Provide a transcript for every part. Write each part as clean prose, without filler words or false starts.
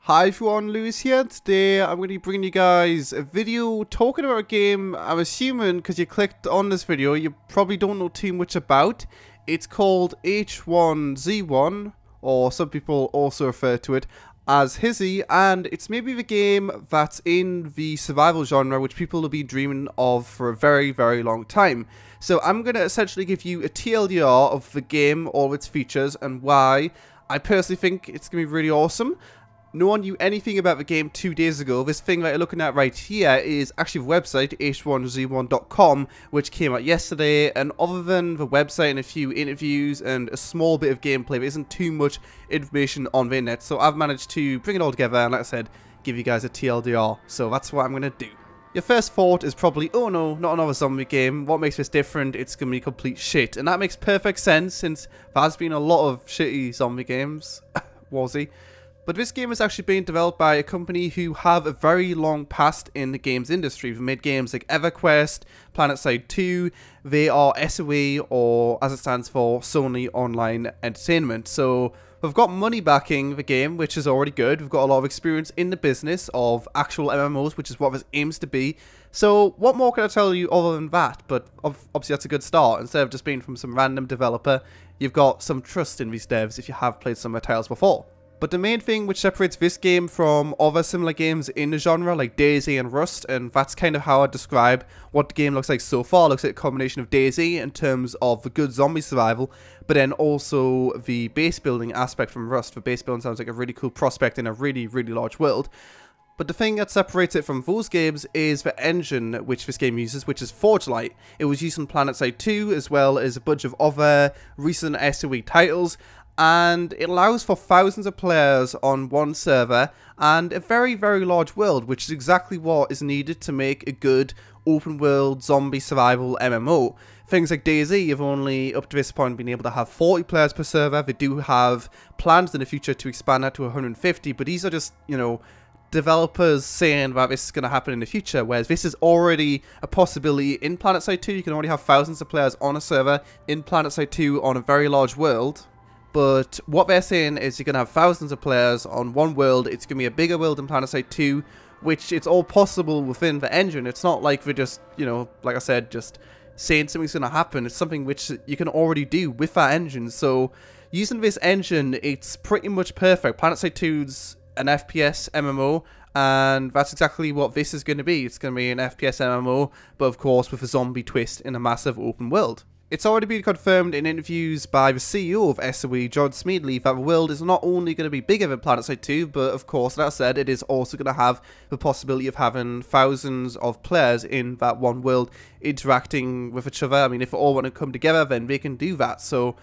Hi everyone, Lewis here. Today I'm going to be bringing you guys a video talking about a game I'm assuming because you clicked on this video you probably don't know too much about. It's called H1Z1, or some people also refer to it as Hizzy, and it's maybe the game that's in the survival genre which people have been dreaming of for a very, very long time. So I'm going to essentially give you a TLDR of the game, all of its features, and why I personally think it's going to be really awesome. No one knew anything about the game 2 days ago. This thing that you're looking at right here is actually the website, H1Z1.com, which came out yesterday, and other than the website and a few interviews and a small bit of gameplay, there isn't too much information on the internet, so I've managed to bring it all together and, like I said, give you guys a TLDR, so that's what I'm going to do. Your first thought is probably, oh no, not another zombie game, what makes this different? It's going to be complete shit, and that makes perfect sense since there has been a lot of shitty zombie games, Warzy. But this game is actually being developed by a company who have a very long past in the games industry. They've made games like EverQuest, PlanetSide 2, they are SOE, or as it stands for, Sony Online Entertainment. So we've got money backing the game, which is already good. We've got a lot of experience in the business of actual MMOs, which is what this aims to be. So what more can I tell you other than that? But obviously that's a good start. Instead of just being from some random developer, you've got some trust in these devs if you have played some of their titles before. But the main thing which separates this game from other similar games in the genre like DayZ and Rust, and that's kind of how I describe what the game looks like so far. It looks like a combination of DayZ in terms of the good zombie survival, but then also the base building aspect from Rust. The base building sounds like a really cool prospect in a really, really large world. But the thing that separates it from those games is the engine which this game uses, which is Forgelight. It was used in PlanetSide 2 as well as a bunch of other recent SOE titles, and it allows for thousands of players on one server and a very, very large world, which is exactly what is needed to make a good open world zombie survival MMO. Things like DayZ have only up to this point been able to have 40 players per server. They do have plans in the future to expand that to 150, but these are just, you know, developers saying that this is going to happen in the future, whereas this is already a possibility in PlanetSide 2. You can already have thousands of players on a server in PlanetSide 2 on a very large world. But what they're saying is you're going to have thousands of players on one world. It's going to be a bigger world than PlanetSide 2, which it's all possible within the engine. It's not like we're just, you know, like I said, just saying something's going to happen. It's something which you can already do with that engine. So using this engine, it's pretty much perfect. PlanetSide 2's an FPS MMO, and that's exactly what this is going to be. It's going to be an FPS MMO, but of course with a zombie twist in a massive open world. It's already been confirmed in interviews by the CEO of SOE, John Smeedley, that the world is not only going to be bigger than PlanetSide 2, but of course, like I said, it is also going to have the possibility of having thousands of players in that one world interacting with each other. I mean, if they all want to come together, then they can do that. So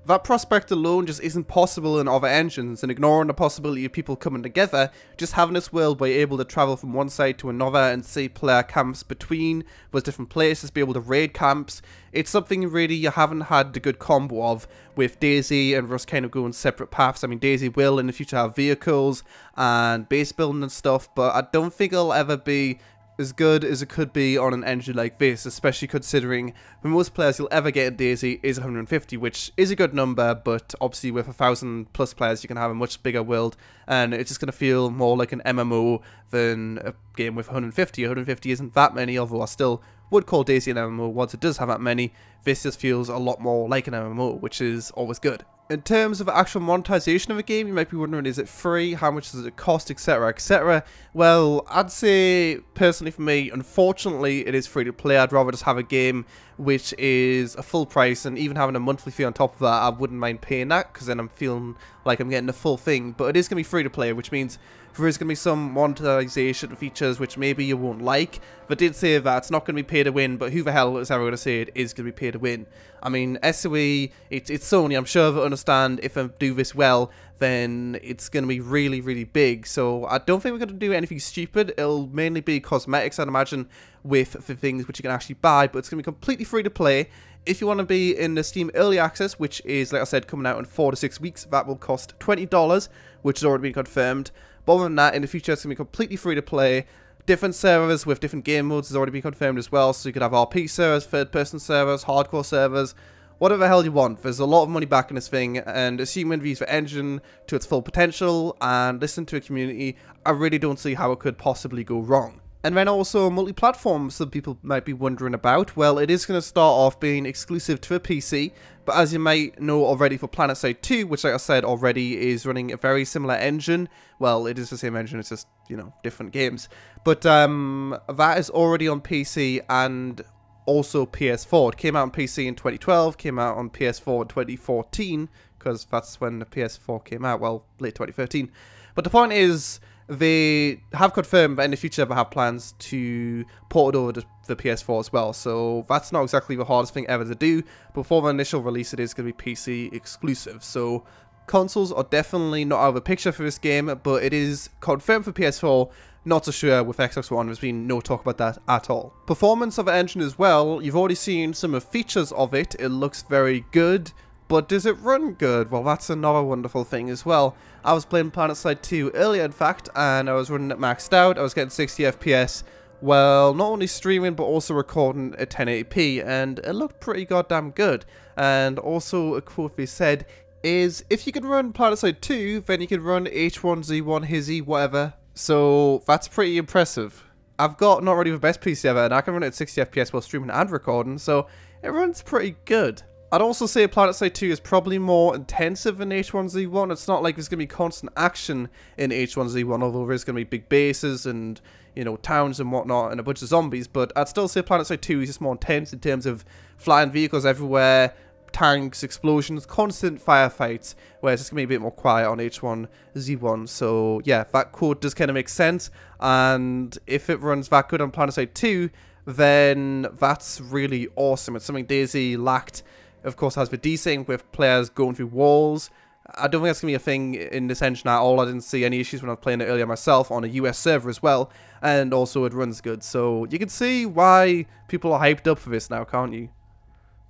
that prospect alone just isn't possible in other engines, and ignoring the possibility of people coming together, just having this world where you're able to travel from one side to another and see player camps between those different places, be able to raid camps, it's something really you haven't had the good combo of with DayZ and Rust kind of going separate paths. I mean, DayZ will in the future have vehicles and base building and stuff, but I don't think it'll ever be as good as it could be on an engine like this, especially considering the most players you'll ever get in DayZ is 150, which is a good number, but obviously with 1,000 plus players you can have a much bigger world, and it's just going to feel more like an MMO than a game with 150. 150 isn't that many, although I still would call DayZ an MMO once it does have that many. This just feels a lot more like an MMO, which is always good. In terms of actual monetization of a game, you might be wondering, is it free? How much does it cost, etc, etc? Well, I'd say, personally for me, unfortunately, it is free to play. I'd rather just have a game which is a full price, and even having a monthly fee on top of that, I wouldn't mind paying that, because then I'm feeling like I'm getting the full thing. But it is going to be free to play, which means there is going to be some monetization features which maybe you won't like. But I did say that it's not going to be pay to win, but who the hell is ever going to say it is going to be pay to win? I mean, SOE, it's Sony. I'm sure they'll understand if I do this well, then it's going to be really, really big. So I don't think we're going to do anything stupid. It'll mainly be cosmetics, I'd imagine, with the things which you can actually buy, but it's going to be completely free to play. If you want to be in the Steam Early Access, which is, like I said, coming out in 4 to 6 weeks, that will cost $20, which has already been confirmed. But other than that, in the future, it's going to be completely free to play. Different servers with different game modes has already been confirmed as well, so you could have RP servers, third-person servers, hardcore servers, whatever the hell you want. There's a lot of money back in this thing, and assuming we use the engine to its full potential and listen to a community, I really don't see how it could possibly go wrong. And then also multi-platform, some people might be wondering about. Well, it is going to start off being exclusive to a PC, but as you might know already for PlanetSide 2, which like I said already is running a very similar engine. Well, it is the same engine, it's just, you know, different games. But that is already on PC and also PS4. It came out on PC in 2012, came out on PS4 in 2014, because that's when the PS4 came out, well, late 2013. But the point is, they have confirmed that in the future they have plans to port it over to the PS4 as well, so that's not exactly the hardest thing ever to do. Before the initial release, it is going to be PC exclusive, so consoles are definitely not out of the picture for this game, but it is confirmed for PS4, not so sure with Xbox One. There's been no talk about that at all. Performance of the engine as well, you've already seen some of the features of it. It looks very good. But does it run good? Well, that's another wonderful thing as well. I was playing PlanetSide 2 earlier, in fact, and I was running it maxed out. I was getting 60 FPS, well, not only streaming, but also recording at 1080p, and it looked pretty goddamn good. And also, a quote they said is, if you can run PlanetSide 2, then you can run H1Z1, Hizzy, whatever. So, that's pretty impressive. I've got not really the best PC ever, and I can run it at 60 FPS while streaming and recording, so it runs pretty good. I'd also say PlanetSide 2 is probably more intensive than H1Z1. It's not like there's going to be constant action in H1Z1, although there's going to be big bases and, you know, towns and whatnot and a bunch of zombies. But I'd still say PlanetSide 2 is just more intense in terms of flying vehicles everywhere, tanks, explosions, constant firefights, whereas it's going to be a bit more quiet on H1Z1. So yeah, that quote does kind of make sense. And if it runs that good on PlanetSide 2, then that's really awesome. It's something DayZ lacked. Of course, has the desync with players going through walls. I don't think that's going to be a thing in this engine at all. I didn't see any issues when I was playing it earlier myself on a US server as well. And also it runs good. So you can see why people are hyped up for this now, can't you?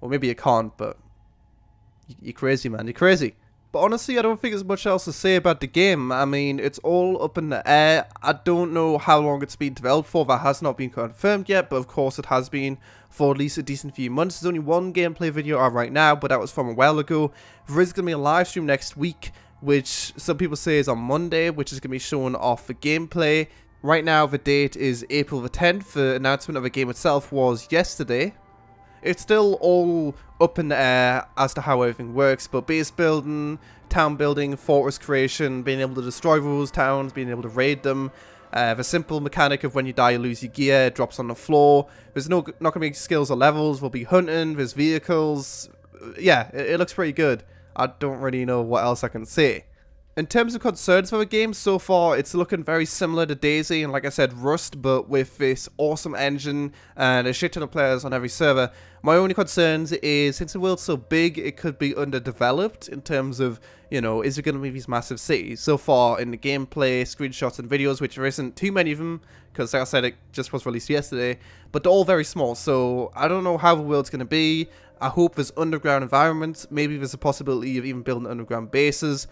Well, maybe you can't, but you're crazy, man. You're crazy. But honestly, I don't think there's much else to say about the game. I mean, it's all up in the air. I don't know how long it's been developed for. That has not been confirmed yet, but of course it has been for at least a decent few months. There's only one gameplay video out right now, but that was from a while ago. There is going to be a live stream next week, which some people say is on Monday, which is going to be showing off the gameplay. Right now, the date is April the 10th. The announcement of the game itself was yesterday. It's still all up in the air as to how everything works, but base building, town building, fortress creation, being able to destroy those towns, being able to raid them, the simple mechanic of when you die you lose your gear, it drops on the floor. There's not going to be skills or levels, we'll be hunting, there's vehicles. Yeah, it looks pretty good. I don't really know what else I can say. In terms of concerns for the game, so far it's looking very similar to DayZ and like I said, Rust, but with this awesome engine and a shit ton of players on every server. My only concerns is, since the world's so big, it could be underdeveloped in terms of, you know, is it going to be these massive cities? So far in the gameplay, screenshots and videos, which there isn't too many of them, because like I said, it just was released yesterday, but they're all very small, so I don't know how the world's going to be. I hope there's underground environments, maybe there's a possibility of even building underground bases.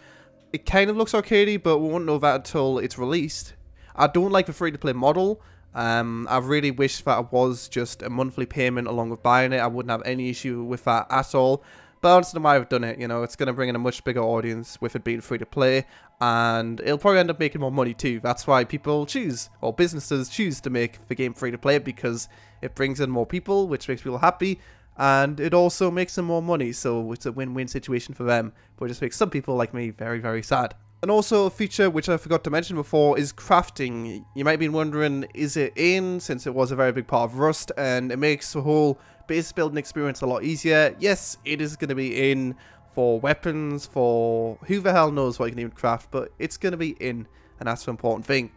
It kind of looks arcadey, but we won't know that until it's released. I don't like the free-to-play model. I really wish that it was just a monthly payment along with buying it. I wouldn't have any issue with that at all. But I understand why I've done it. You know, it's going to bring in a much bigger audience with it being free-to-play. And it'll probably end up making more money too. That's why people choose, or businesses choose to make the game free-to-play, because it brings in more people, which makes people happy. And it also makes them more money, so it's a win-win situation for them, but it just makes some people like me very, very sad. And also a feature which I forgot to mention before is crafting. You might be wondering, is it in, since it was a very big part of Rust, and it makes the whole base building experience a lot easier. Yes, it is going to be in for weapons, for who the hell knows what you can even craft, but it's going to be in, and that's the important thing.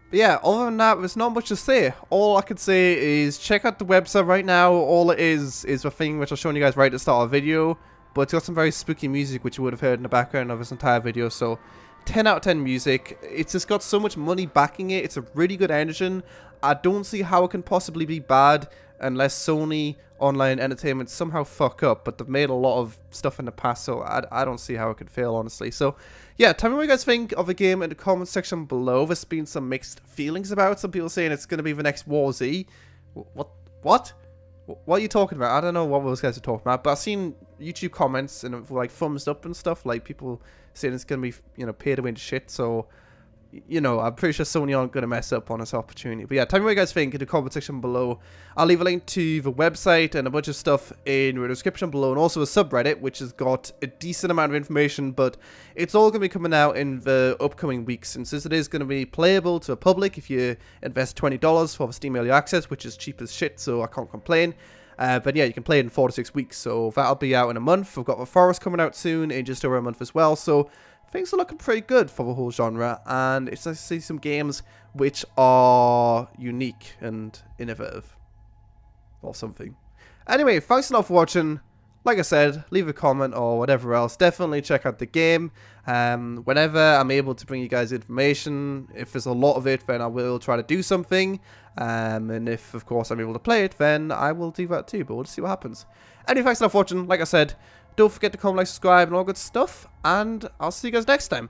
But yeah, other than that, there's not much to say. All I could say is check out the website right now. All it is the thing which I was showing you guys right at the start of the video. But it's got some very spooky music, which you would have heard in the background of this entire video. So 10 out of 10 music. It's just got so much money backing it. It's a really good engine. I don't see how it can possibly be bad unless Sony Online Entertainment somehow fuck up. But they've made a lot of stuff in the past, so I don't see how it could fail, honestly. So yeah, tell me what you guys think of the game in the comment section below. There's been some mixed feelings about it. Some people saying it's going to be the next War Z. What? What are you talking about? I don't know what those guys are talking about, but I've seen YouTube comments and like thumbs up and stuff, like people saying it's gonna be, you know, pay to win shit. So, you know, I'm pretty sure Sony aren't gonna mess up on this opportunity. But yeah, tell me what you guys think in the comment section below. I'll leave a link to the website and a bunch of stuff in the description below, and also a subreddit which has got a decent amount of information, but it's all gonna be coming out in the upcoming weeks. And since it is gonna be playable to the public, if you invest $20 for the Steam Early Access, which is cheap as shit, so I can't complain. But yeah, you can play it in 4 to 6 weeks, so that'll be out in a month. We've got The Forest coming out soon in just over a month as well, so things are looking pretty good for the whole genre, and it's nice to see some games which are unique and innovative. Or something. Anyway, thanks a lot for watching. Like I said, leave a comment or whatever else. Definitely check out the game. Whenever I'm able to bring you guys information, if there's a lot of it, then I will try to do something. And if, of course, I'm able to play it, then I will do that too. But we'll see what happens. Anyway, thanks a lot for watching. Like I said, don't forget to comment, like, subscribe, and all good stuff. And I'll see you guys next time.